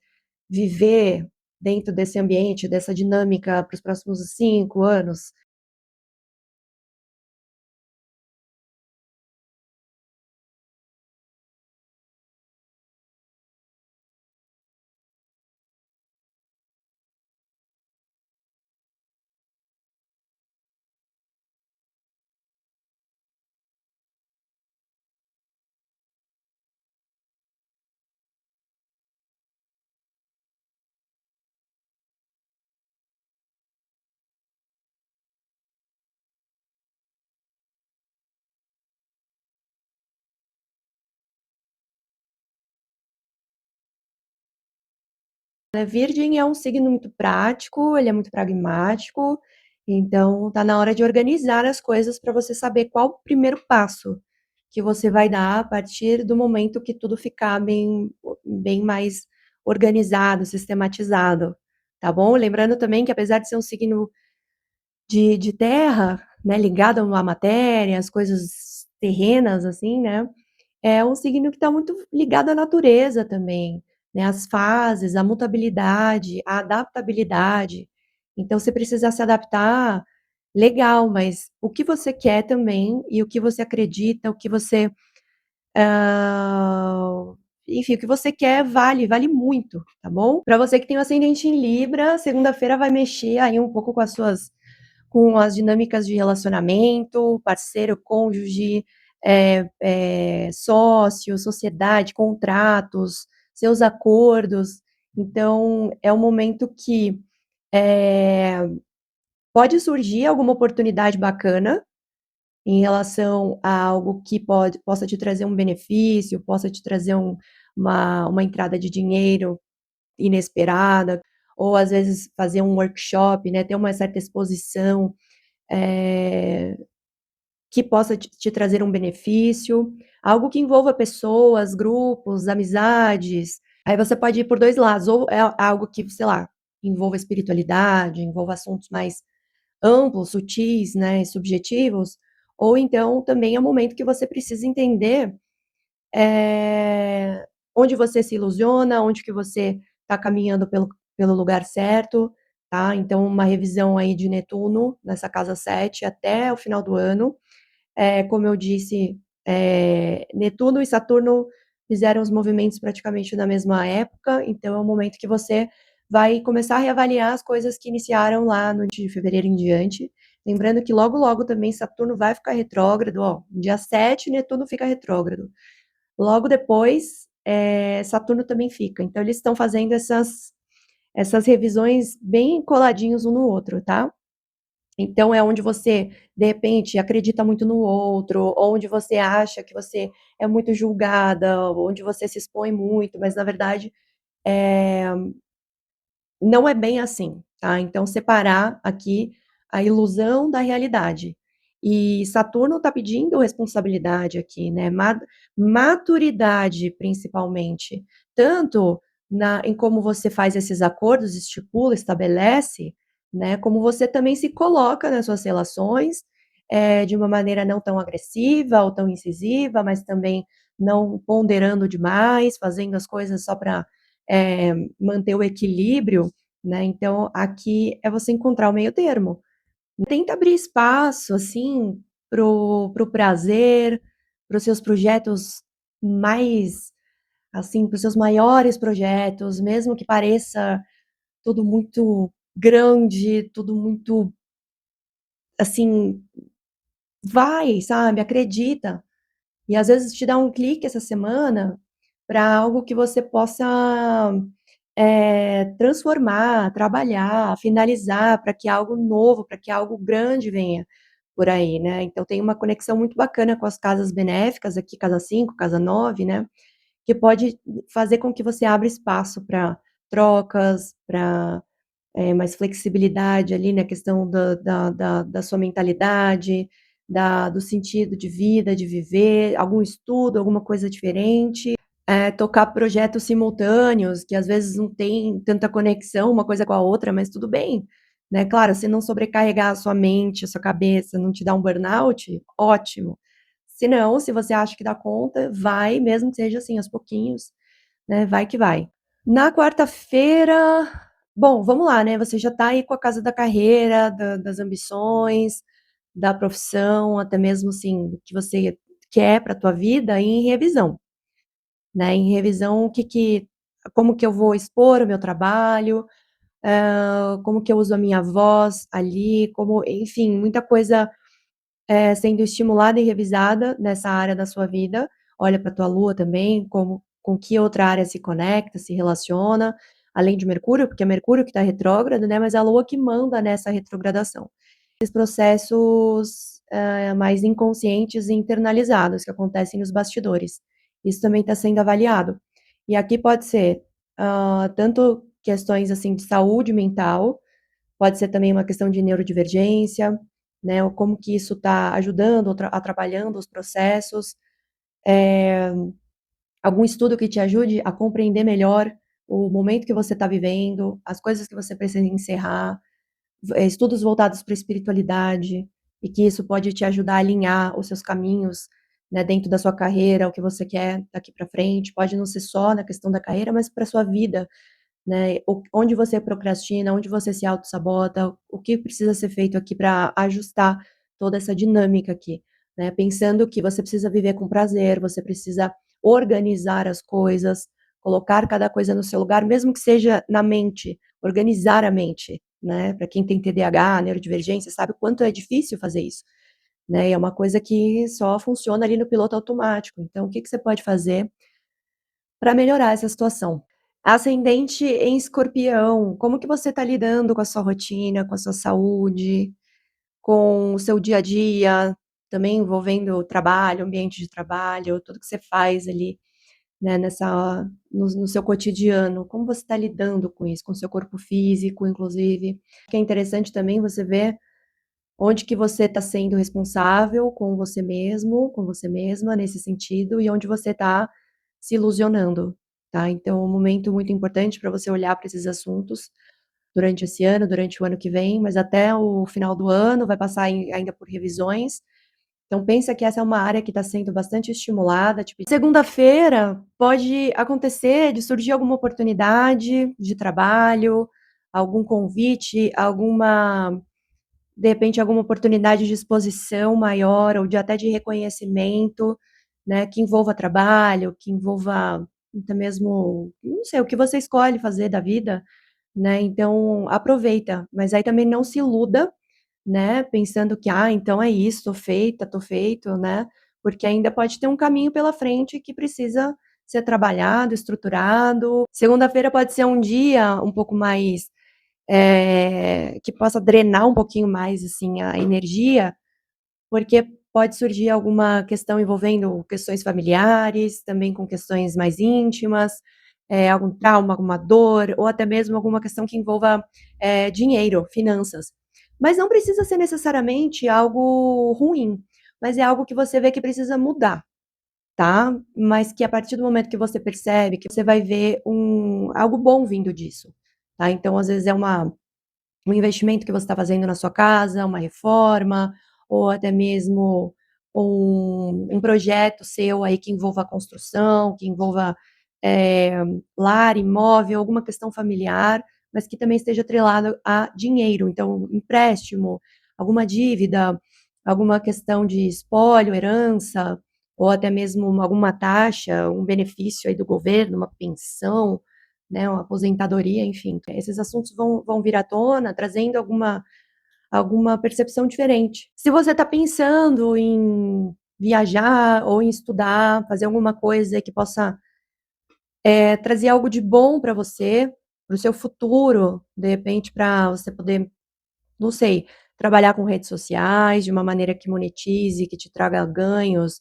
Speaker 1: viver dentro desse ambiente, dessa dinâmica para os próximos 5 anos? Virgem é um signo muito prático, ele é muito pragmático, então tá na hora de organizar as coisas para você saber qual o primeiro passo que você vai dar a partir do momento que tudo ficar bem mais organizado, sistematizado, tá bom? Lembrando também que apesar de ser um signo de terra, né, ligado a uma matéria, as coisas terrenas, assim, né, é um signo que está muito ligado à natureza também, né, às fases, à mutabilidade, à adaptabilidade. Então, se precisar se adaptar, legal, mas o que você quer também e o que você acredita, o que você, enfim, o que você quer vale muito, tá bom? Para você que tem o ascendente em Libra, segunda-feira vai mexer aí um pouco com as dinâmicas de relacionamento, parceiro, cônjuge, sócio, sociedade, contratos, seus acordos. Então, é um momento que é, pode surgir alguma oportunidade bacana em relação a algo que possa te trazer um benefício, possa te trazer uma entrada de dinheiro inesperada, ou às vezes fazer um workshop, né, ter uma certa exposição, eh, que possa te trazer um benefício, algo que envolva pessoas, grupos, amizades. Aí você pode ir por 2 lados, ou é algo que, sei lá, envolva espiritualidade, envolva assuntos mais amplos, sutis, né, subjetivos, ou então também é um momento que você precisa entender, onde você se ilusiona, onde que você está caminhando pelo lugar certo, tá. Então uma revisão aí de Netuno nessa casa 7 até o final do ano. Como eu disse, Netuno e Saturno fizeram os movimentos praticamente na mesma época, então é um momento que você vai começar a reavaliar as coisas que iniciaram lá no de fevereiro em diante. Lembrando que logo, logo também Saturno vai ficar retrógrado, ó, dia 7 Netuno fica retrógrado. Logo depois, Saturno também fica. Então eles estão fazendo essas revisões bem coladinhos um no outro, tá? Então é onde você, de repente, acredita muito no outro, onde você acha que você é muito julgada, onde você se expõe muito, mas na verdade, não é bem assim, tá? Então separar aqui a ilusão da realidade. E Saturno está pedindo responsabilidade aqui, né, maturidade principalmente, tanto em como você faz esses acordos, estipula, estabelece, né, como você também se coloca nas suas relações, de uma maneira não tão agressiva ou tão incisiva, mas também não ponderando demais, fazendo as coisas só para manter o equilíbrio, né, então aqui é você encontrar o meio termo. Tenta abrir espaço, assim, pro prazer, para os seus projetos mais, assim, para os seus maiores projetos, mesmo que pareça tudo muito grande, tudo muito, assim, vai, sabe, acredita. E às vezes te dá um clique essa semana para algo que você possa, transformar, trabalhar, finalizar, para que algo novo, para que algo grande venha por aí, né. Então tem uma conexão muito bacana com as casas benéficas aqui, casa 5, casa 9, né, que pode fazer com que você abra espaço para trocas, para mais flexibilidade ali na questão da sua mentalidade, do sentido de vida, de viver, algum estudo, alguma coisa diferente. Tocar projetos simultâneos, que às vezes não tem tanta conexão uma coisa com a outra, mas tudo bem, né. Claro, se não sobrecarregar a sua mente, a sua cabeça, não te dar um burnout, ótimo. Se não, se você acha que dá conta, vai, mesmo que seja assim, aos pouquinhos, né, vai que vai. Na quarta-feira, bom, vamos lá, né, você já tá aí com a casa da carreira, das ambições, da profissão, até mesmo, assim, do que você quer para a tua vida em revisão, né, em revisão o que que como que eu vou expor o meu trabalho, como que eu uso a minha voz ali, como enfim, muita coisa, sendo estimulada e revisada nessa área da sua vida. Olha para a tua lua também, como com que outra área se conecta, se relaciona, além de Mercúrio, porque é Mercúrio que está retrógrado, né, mas é a lua que manda nessa retrogradação. Esses processos, mais inconscientes e internalizados que acontecem nos bastidores. Isso também está sendo avaliado. E aqui pode ser, tanto questões, assim, de saúde mental, pode ser também uma questão de neurodivergência, né, ou como que isso está ajudando ou atrapalhando os processos, algum estudo que te ajude a compreender melhor o momento que você está vivendo, as coisas que você precisa encerrar, estudos voltados para espiritualidade, e que isso pode te ajudar a alinhar os seus caminhos, né, dentro da sua carreira, o que você quer daqui para frente, pode não ser só na questão da carreira, mas para sua vida, né, onde você procrastina, onde você se autossabota, o que precisa ser feito aqui para ajustar toda essa dinâmica aqui, né, pensando que você precisa viver com prazer, você precisa organizar as coisas, colocar cada coisa no seu lugar, mesmo que seja na mente, organizar a mente, né, para quem tem TDAH, neurodivergência, sabe o quanto é difícil fazer isso, né, e é uma coisa que só funciona ali no piloto automático. Então o que que você pode fazer para melhorar essa situação? Ascendente em Escorpião, como que você está lidando com a sua rotina, com a sua saúde, com o seu dia a dia, também envolvendo o trabalho, ambiente de trabalho, tudo que você faz ali, né, no seu cotidiano, como você está lidando com isso, com o seu corpo físico, inclusive? Que é interessante também você ver onde que você está sendo responsável com você mesmo, com você mesma nesse sentido, e onde você está se ilusionando, tá. Então é um momento muito importante para você olhar para esses assuntos durante esse ano, durante o ano que vem, mas até o final do ano, vai passar ainda por revisões. Então pensa que essa é uma área que está sendo bastante estimulada, tipo, segunda-feira pode acontecer de surgir alguma oportunidade de trabalho, algum convite, alguma de repente alguma oportunidade de exposição maior ou de até de reconhecimento, né, que envolva trabalho, que envolva até mesmo, não sei, o que você escolhe fazer da vida, né, então aproveita, mas aí também não se iluda, né, pensando que: "Ah, então é isso, tô feita, tô feito", né, porque ainda pode ter um caminho pela frente que precisa ser trabalhado, estruturado. Segunda-feira pode ser um dia um pouco mais que possa drenar um pouquinho mais, assim, a energia, porque pode surgir alguma questão envolvendo questões familiares, também com questões mais íntimas, algum trauma, alguma dor, ou até mesmo alguma questão que envolva, dinheiro, finanças. Mas não precisa ser necessariamente algo ruim, mas é algo que você vê que precisa mudar, tá. Mas que a partir do momento que você percebe, que você vai ver algo bom vindo disso, tá. Então às vezes é um investimento que você está fazendo na sua casa, uma reforma, ou até mesmo um projeto seu aí que envolva a construção, que envolva, lar, imóvel, alguma questão familiar, mas que também esteja atrelado a dinheiro, então empréstimo, alguma dívida, alguma questão de espólio, herança, ou até mesmo alguma taxa, um benefício aí do governo, uma pensão, né, uma aposentadoria, enfim, esses assuntos vão vir à tona, trazendo alguma percepção diferente. Se você está pensando em viajar ou em estudar, fazer alguma coisa que possa, trazer algo de bom para você, para o seu futuro, de repente para você poder, não sei, trabalhar com redes sociais de uma maneira que monetize, que te traga ganhos,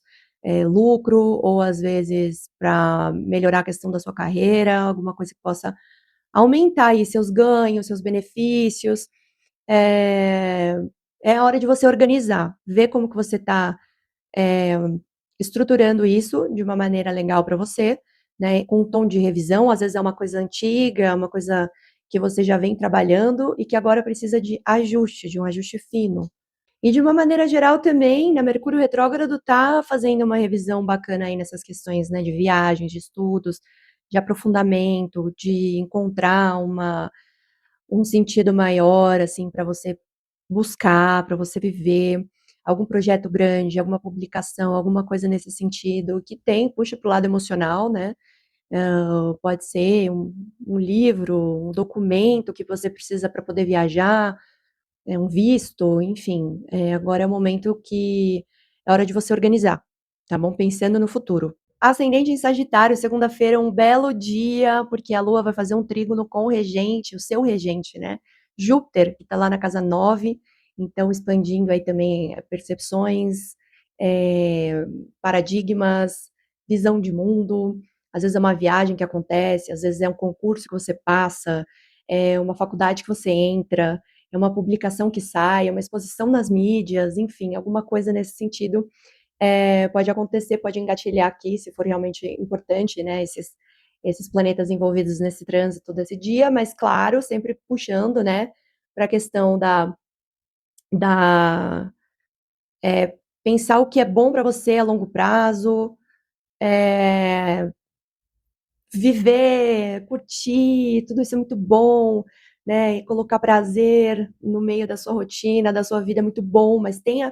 Speaker 1: lucro, ou às vezes para melhorar a questão da sua carreira, alguma coisa que possa aumentar aí seus ganhos, seus benefícios, eh, é a hora de você organizar, ver como que você está, eh, estruturando isso de uma maneira legal para você, né, com um tom de revisão, às vezes é uma coisa antiga, uma coisa que você já vem trabalhando e que agora precisa de ajuste, de um ajuste fino. E de uma maneira geral também, né, Mercúrio retrógrado tá fazendo uma revisão bacana aí nessas questões, né, de viagens, de estudos, de aprofundamento, de encontrar um sentido maior, assim, para você buscar, para você viver, algum projeto grande, alguma publicação, alguma coisa nesse sentido, que tem puxa para o lado emocional, né, pode ser um livro, um documento que você precisa para poder viajar, um visto, enfim, agora é o momento que é hora de você organizar, tá bom? Pensando no futuro. Ascendente em Sagitário, segunda-feira é um belo dia, porque a Lua vai fazer um trígono com o regente, o seu regente, né? Júpiter, que está lá na casa 9, então expandindo aí também percepções, eh, paradigmas, visão de mundo. Às vezes é uma viagem que acontece, às vezes é um concurso que você passa, é uma faculdade que você entra, é uma publicação que sai, é uma exposição nas mídias, enfim, alguma coisa nesse sentido, pode acontecer, pode engatilhar aqui, se for realmente importante, né, esses planetas envolvidos nesse trânsito desse dia, mas claro, sempre puxando, né, para a questão da pensar o que é bom para você a longo prazo, eh viver, curtir, tudo isso é muito bom, né, e colocar prazer no meio da sua rotina, da sua vida é muito bom, mas tenha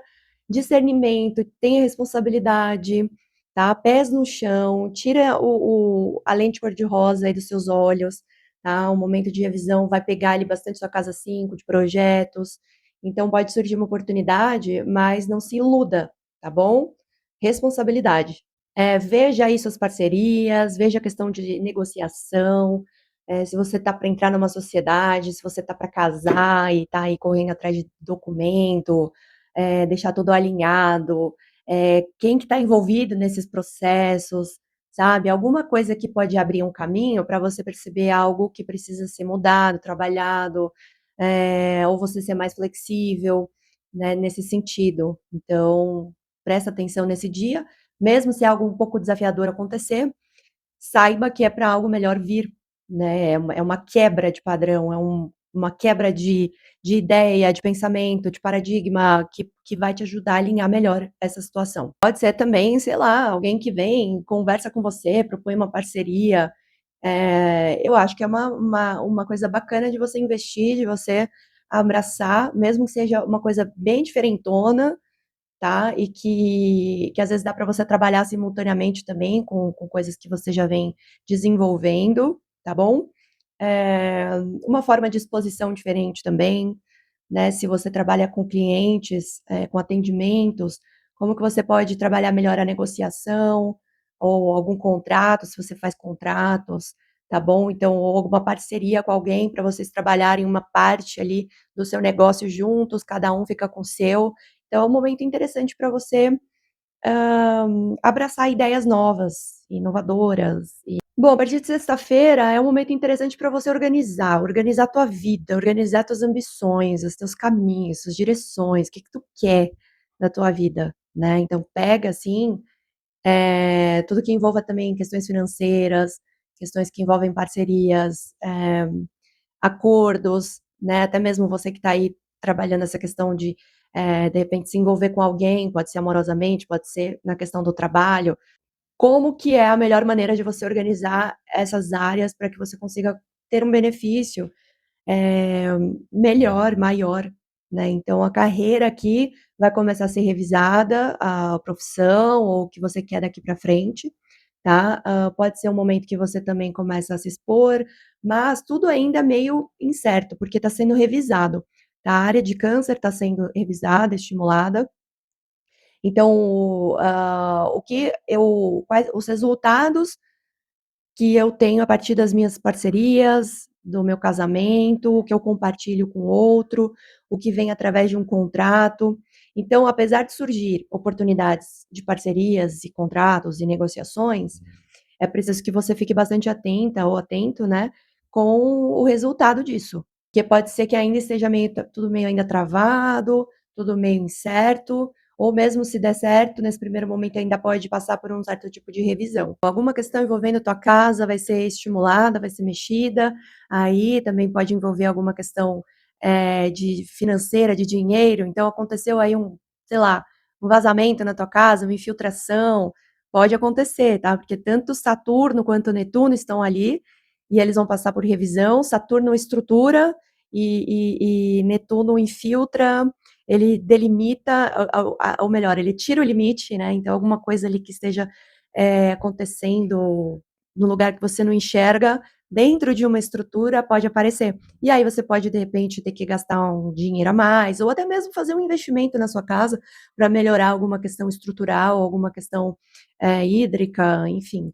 Speaker 1: discernimento, tenha responsabilidade, tá, pés no chão, tira a lente cor-de-rosa aí dos seus olhos, tá, o momento de revisão vai pegar ali bastante sua casa 5 de projetos, então pode surgir uma oportunidade, mas não se iluda, tá bom? Responsabilidade. Veja aí suas parcerias, veja a questão de negociação, se você está para entrar numa sociedade, se você está para casar e está aí correndo atrás de documento, deixar tudo alinhado, quem que está envolvido nesses processos, sabe? Alguma coisa que pode abrir um caminho para você perceber algo que precisa ser mudado, trabalhado, ou você ser mais flexível, né, nesse sentido. Então, presta atenção nesse dia, mesmo se algo um pouco desafiador acontecer, saiba que é para algo melhor vir, né, é uma quebra de padrão, uma quebra de ideia, de pensamento, de paradigma, que vai te ajudar a alinhar melhor essa situação. Pode ser também, sei lá, alguém que vem, conversa com você, propõe uma parceria, eu acho que é uma coisa bacana de você investir, de você abraçar, mesmo que seja uma coisa bem diferentona, tá? E que às vezes dá para você trabalhar simultaneamente também com coisas que você já vem desenvolvendo, tá bom? Eh, uma forma de exposição diferente também, né? Se você trabalha com clientes, com atendimentos, como que você pode trabalhar melhor a negociação ou algum contrato, se você faz contratos, tá bom? Então, ou alguma parceria com alguém para vocês trabalharem uma parte ali do seu negócio juntos, cada um fica com o seu. Então, é um momento interessante para você, abraçar ideias novas, inovadoras. Bom, a partir de sexta-feira é um momento interessante para você organizar a tua vida, organizar tuas ambições, os teus caminhos, suas direções, o que que tu quer da tua vida, né. Então pega, assim, tudo que envolva também questões financeiras, questões que envolvem parcerias, acordos, né, até mesmo você que está aí trabalhando essa questão de repente se envolver com alguém, pode ser amorosamente, pode ser na questão do trabalho, como que é a melhor maneira de você organizar essas áreas para que você consiga ter um benefício, eh, melhor, maior, né. Então a carreira aqui vai começar a ser revisada, a profissão ou o que você quer daqui para frente, tá. Pode ser um momento que você também começa a se expor, mas tudo ainda meio incerto, porque está sendo revisado, tá. A área de câncer está sendo revisada, estimulada, então, o que eu quais os resultados que eu tenho a partir das minhas parcerias, do meu casamento, o que eu compartilho com o outro, o que vem através de um contrato. Então, apesar de surgir oportunidades de parcerias e contratos e negociações, é preciso que você fique bastante atenta ou atento, né, com o resultado disso, que pode ser que ainda esteja meio tudo meio ainda travado, tudo meio incerto, ou mesmo se der certo, nesse primeiro momento ainda pode passar por um certo tipo de revisão. Alguma questão envolvendo tua casa vai ser estimulada, vai ser mexida, aí também pode envolver alguma questão, de financeira, de dinheiro, então aconteceu aí sei lá, um vazamento na tua casa, uma infiltração, pode acontecer, tá, porque tanto Saturno quanto Netuno estão ali, e eles vão passar por revisão, Saturno estrutura e Netuno infiltra, ele delimita, ou melhor, ele tira o limite, né? Então, alguma coisa ali que esteja acontecendo no lugar que você não enxerga, dentro de uma estrutura, pode aparecer. E aí você pode, de repente, ter que gastar um dinheiro a mais, ou até mesmo fazer um investimento na sua casa para melhorar alguma questão estrutural, alguma questão hídrica, enfim.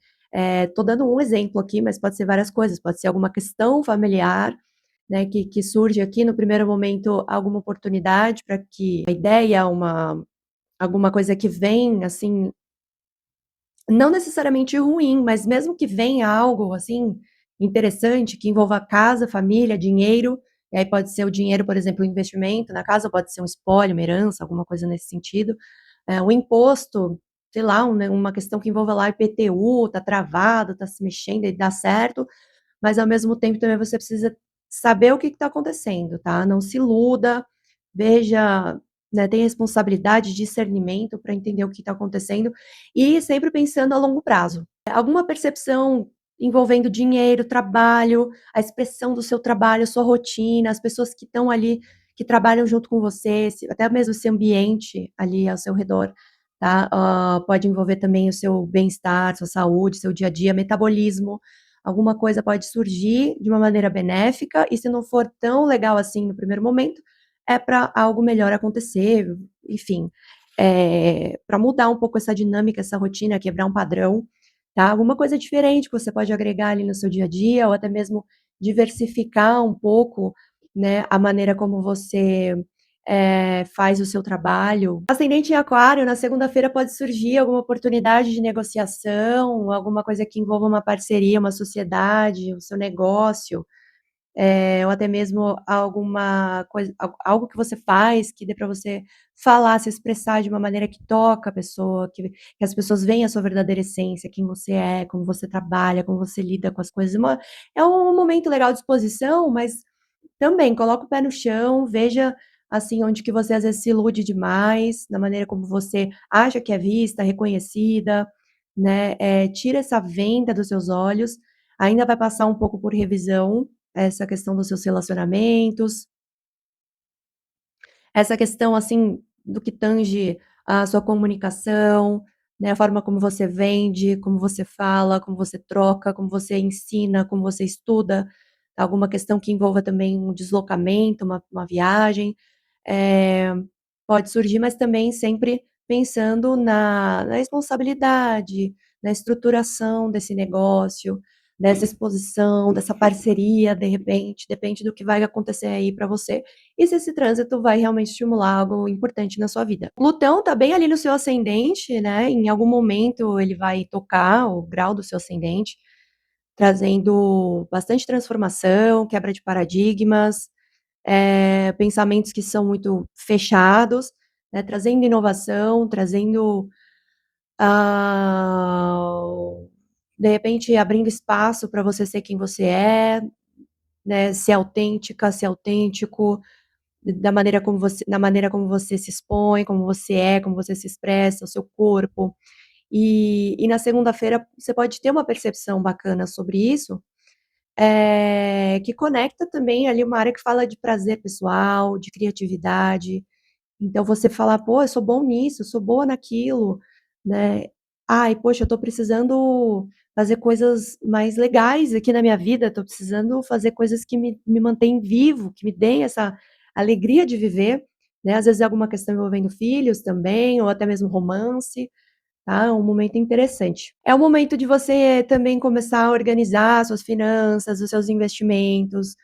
Speaker 1: Estou dando um exemplo aqui, mas pode ser várias coisas, pode ser alguma questão familiar, né, que surge aqui no primeiro momento alguma oportunidade para que uma ideia, alguma coisa que vem, assim, não necessariamente ruim, mas mesmo que venha algo, assim, interessante, que envolva casa, família, dinheiro, e aí pode ser o dinheiro, por exemplo, um investimento na casa, pode ser um espólio, uma herança, alguma coisa nesse sentido. O imposto, sei lá, uma questão que envolva lá IPTU, tá travado, tá se mexendo e dá certo, mas ao mesmo tempo também você precisa saber o que está acontecendo, tá? Não se iluda, veja, né, tenha responsabilidade, discernimento para entender o que está acontecendo e sempre pensando a longo prazo. Alguma percepção envolvendo dinheiro, trabalho, a expressão do seu trabalho, sua rotina, as pessoas que estão ali, que trabalham junto com você, até mesmo esse ambiente ali ao seu redor, tá? Pode envolver também o seu bem-estar, sua saúde, seu dia a dia, metabolismo. Alguma coisa pode surgir de uma maneira benéfica, e se não for tão legal assim no primeiro momento, é para algo melhor acontecer, enfim, para mudar um pouco essa dinâmica, essa rotina, quebrar um padrão, tá? Alguma coisa diferente que você pode agregar ali no seu dia a dia, ou até mesmo diversificar um pouco, né, a maneira como você faz o seu trabalho. Ascendente em Aquário, na segunda-feira pode surgir alguma oportunidade de negociação, alguma coisa que envolva uma parceria, uma sociedade, o seu negócio, ou até mesmo alguma coisa, algo que você faz que dê para você falar, se expressar de uma maneira que toca a pessoa, que as pessoas veem a sua verdadeira essência, quem você é, como você trabalha, como você lida com as coisas. É um momento legal de exposição, mas também coloca o pé no chão, veja, assim, onde que você às vezes se ilude demais, na maneira como você acha que é vista, reconhecida, né, tira essa venda dos seus olhos, ainda vai passar um pouco por revisão, essa questão dos seus relacionamentos, essa questão, assim, do que tange a sua comunicação, né, a forma como você vende, como você fala, como você troca, como você ensina, como você estuda, alguma questão que envolva também um deslocamento, uma viagem, eh, pode surgir, mas também sempre pensando na responsabilidade, na estruturação desse negócio, dessa exposição, dessa parceria, de repente, depende do que vai acontecer aí para você, e se esse trânsito vai realmente estimular algo importante na sua vida. Plutão tá bem ali no seu ascendente, né, em algum momento ele vai tocar o grau do seu ascendente, trazendo bastante transformação, quebra de paradigmas, pensamentos que são muito fechados, né, trazendo inovação, trazendo, ah, de repente abrindo espaço para você ser quem você é, né, ser autêntica, ser autêntico, da maneira como você na maneira como você se expõe, como você é, como você se expressa, o seu corpo. E na segunda-feira você pode ter uma percepção bacana sobre isso, que conecta também ali uma área que fala de prazer pessoal, de criatividade. Então você falar: "Pô, eu sou bom nisso, eu sou boa naquilo", né. "Ai, poxa, eu tô precisando fazer coisas mais legais aqui na minha vida, tô precisando fazer coisas que me mantêm vivo, que me deem essa alegria de viver", né. Às vezes é alguma questão envolvendo filhos também, ou até mesmo romance, tá, é um momento interessante. É o momento de você também começar a organizar suas finanças, os seus investimentos,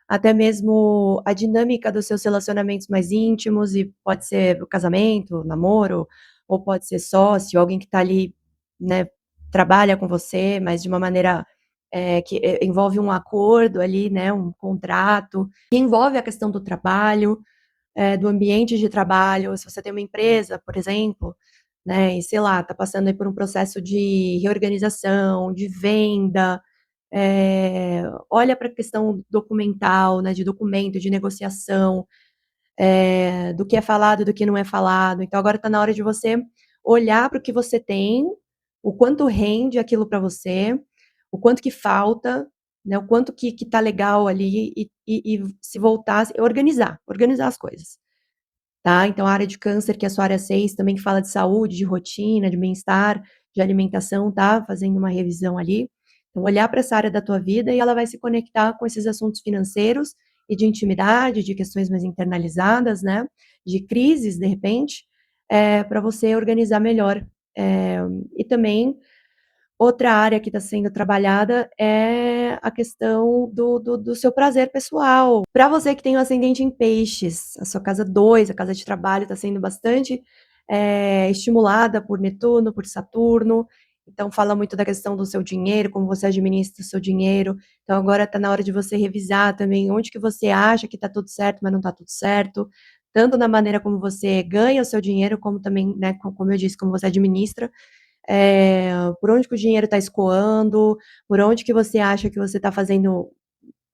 Speaker 1: até mesmo a dinâmica dos seus relacionamentos mais íntimos, e pode ser o casamento, namoro, ou pode ser sócio, alguém que está ali, né, trabalha com você, mas de uma maneira, que envolve um acordo ali, né, um contrato, que envolve a questão do trabalho, do ambiente de trabalho, se você tem uma empresa, por exemplo, né, e sei lá, está passando aí por um processo de reorganização, de venda, olha para a questão documental, né, de documento, de negociação, do que é falado e do que não é falado. Então agora está na hora de você olhar para o que você tem, o quanto rende aquilo para você, o quanto que falta, né, o quanto que tá legal ali e se voltar, organizar as coisas, tá? Então a área de câncer, que é a sua área 6, também que fala de saúde, de rotina, de bem-estar, de alimentação, tá fazendo uma revisão ali. Então olhar para essa área da tua vida e ela vai se conectar com esses assuntos financeiros e de intimidade, de questões mais internalizadas, né, de crises, de repente, para você organizar melhor. E também outra área que está sendo trabalhada é a questão do seu prazer pessoal. Para você que tem o ascendente em peixes, a sua casa 2, a casa de trabalho, está sendo bastante estimulada por Netuno, por Saturno. Então, fala muito da questão do seu dinheiro, como você administra o seu dinheiro. Então, agora está na hora de você revisar também onde que você acha que está tudo certo, mas não está tudo certo. Tanto na maneira como você ganha o seu dinheiro, como também, né, como eu disse, como você administra por onde que o dinheiro está escoando, por onde que você acha que você está fazendo,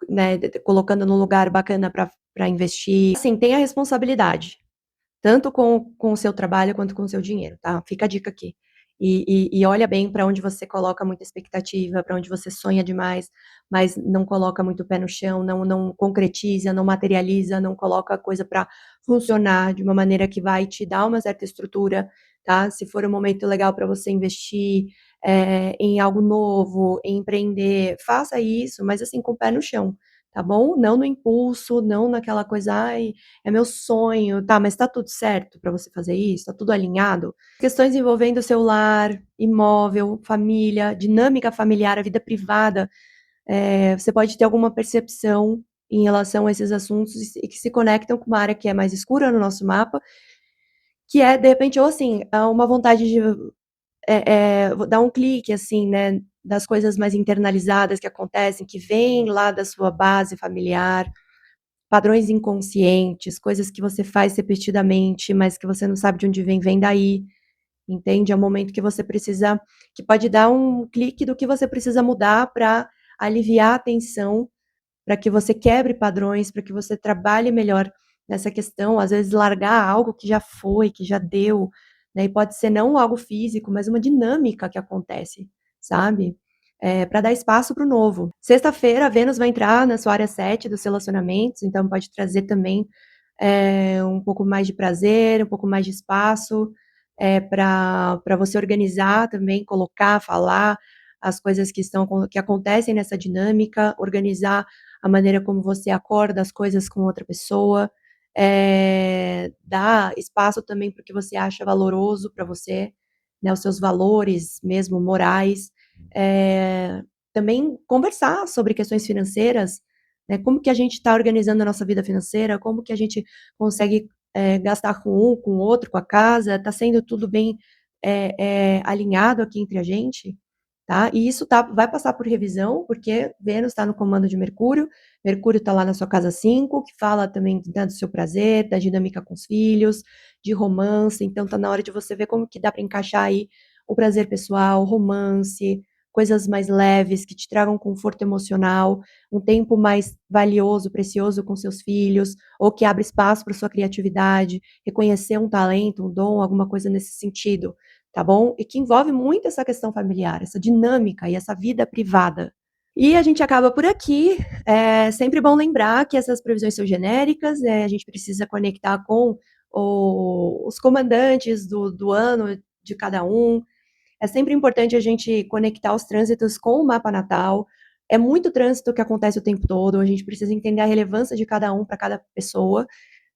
Speaker 1: né, colocando num lugar bacana para investir. Assim, tenha responsabilidade, tanto com o seu trabalho quanto com o seu dinheiro, tá? Fica a dica aqui. E olha bem para onde você coloca muita expectativa, para onde você sonha demais, mas não coloca muito o pé no chão, não concretiza, não materializa, não coloca a coisa para funcionar de uma maneira que vai te dar uma certa estrutura, tá? Se for um momento legal para você investir em algo novo, em empreender, faça isso, mas assim, com o pé no chão, tá bom? Não no impulso, não naquela coisa, ai, é meu sonho, tá, mas tá tudo certo para você fazer isso? Tá tudo alinhado? Questões envolvendo celular, imóvel, família, dinâmica familiar, a vida privada, você pode ter alguma percepção em relação a esses assuntos e que se conectam com uma área que é mais escura no nosso mapa, que é, de repente, ou assim, uma vontade de dar um clique, assim, né, das coisas mais internalizadas que acontecem, que vêm lá da sua base familiar, padrões inconscientes, coisas que você faz repetidamente, mas que você não sabe de onde vem daí, entende? É um momento que você precisa, que pode dar um clique do que você precisa mudar para aliviar a tensão, para que você quebre padrões, para que você trabalhe melhor nessa questão, às vezes largar algo que já foi, que já deu, né? E pode ser não algo físico, mas uma dinâmica que acontece, sabe? Para dar espaço para o novo. Sexta-feira, a Vênus vai entrar na sua área 7 dos relacionamentos, então pode trazer também um pouco mais de prazer, um pouco mais de espaço para você organizar também, colocar, falar as coisas que acontecem nessa dinâmica, organizar a maneira como você acorda as coisas com outra pessoa, dar espaço também para o que você acha valoroso para você, né, os seus valores mesmo morais, também conversar sobre questões financeiras, né, como que a gente está organizando a nossa vida financeira, como que a gente consegue gastar com um, com o outro, com a casa, está sendo tudo bem alinhado aqui entre a gente, tá? E isso vai passar por revisão, porque Vênus está no comando de Mercúrio, Mercúrio está lá na sua casa 5, que fala também, né, do seu prazer, da dinâmica com os filhos, de romance, então tá na hora de você ver como que dá para encaixar aí o prazer pessoal, romance, coisas mais leves, que te tragam conforto emocional, um tempo mais valioso, precioso com seus filhos, ou que abre espaço para sua criatividade, reconhecer um talento, um dom, alguma coisa nesse sentido, tá bom? E que envolve muito essa questão familiar, essa dinâmica e essa vida privada. E a gente acaba por aqui. É sempre bom lembrar que essas previsões são genéricas, a gente precisa conectar com os comandantes do ano de cada um. É sempre importante a gente conectar os trânsitos com o mapa natal. É muito trânsito que acontece o tempo todo, a gente precisa entender a relevância de cada um para cada pessoa,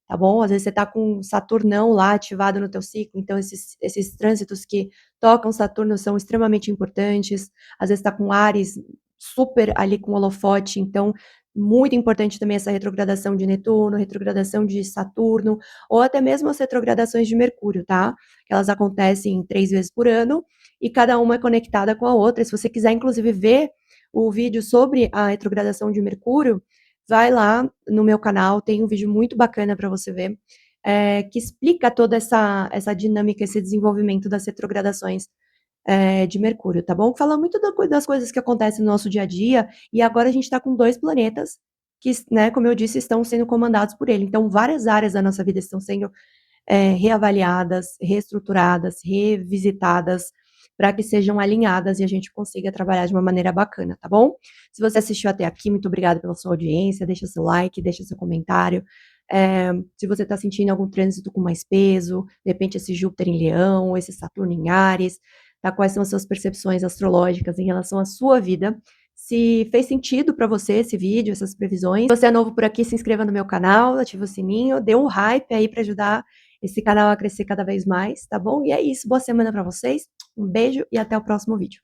Speaker 1: tá bom? Às vezes você está com Saturnão lá ativado no teu ciclo, então esses trânsitos que tocam Saturno são extremamente importantes. Às vezes está com Áries super ali com holofote, então muito importante também essa retrogradação de Netuno, retrogradação de Saturno, ou até mesmo as retrogradações de Mercúrio, tá? Elas acontecem 3 vezes por ano e cada uma é conectada com a outra. Se você quiser, inclusive, ver o vídeo sobre a retrogradação de Mercúrio, vai lá no meu canal, tem um vídeo muito bacana para você ver, que explica toda essa dinâmica, esse desenvolvimento das retrogradações, de Mercúrio, tá bom? Fala muito das coisas que acontecem no nosso dia a dia, e agora a gente está com 2 planetas que, né, como eu disse, estão sendo comandados por ele. Então, várias áreas da nossa vida estão sendo reavaliadas, reestruturadas, revisitadas, para que sejam alinhadas e a gente consiga trabalhar de uma maneira bacana, tá bom? Se você assistiu até aqui, muito obrigada pela sua audiência, deixa seu like, deixa seu comentário. Se você está sentindo algum trânsito com mais peso, de repente esse Júpiter em Leão, esse Saturno em Áries, tá? Quais são as suas percepções astrológicas em relação à sua vida? Se fez sentido para você esse vídeo, essas previsões. Se você é novo por aqui, se inscreva no meu canal, ativa o sininho, dê um hype aí para ajudar esse canal a crescer cada vez mais, tá bom? E é isso, boa semana para vocês, um beijo e até o próximo vídeo.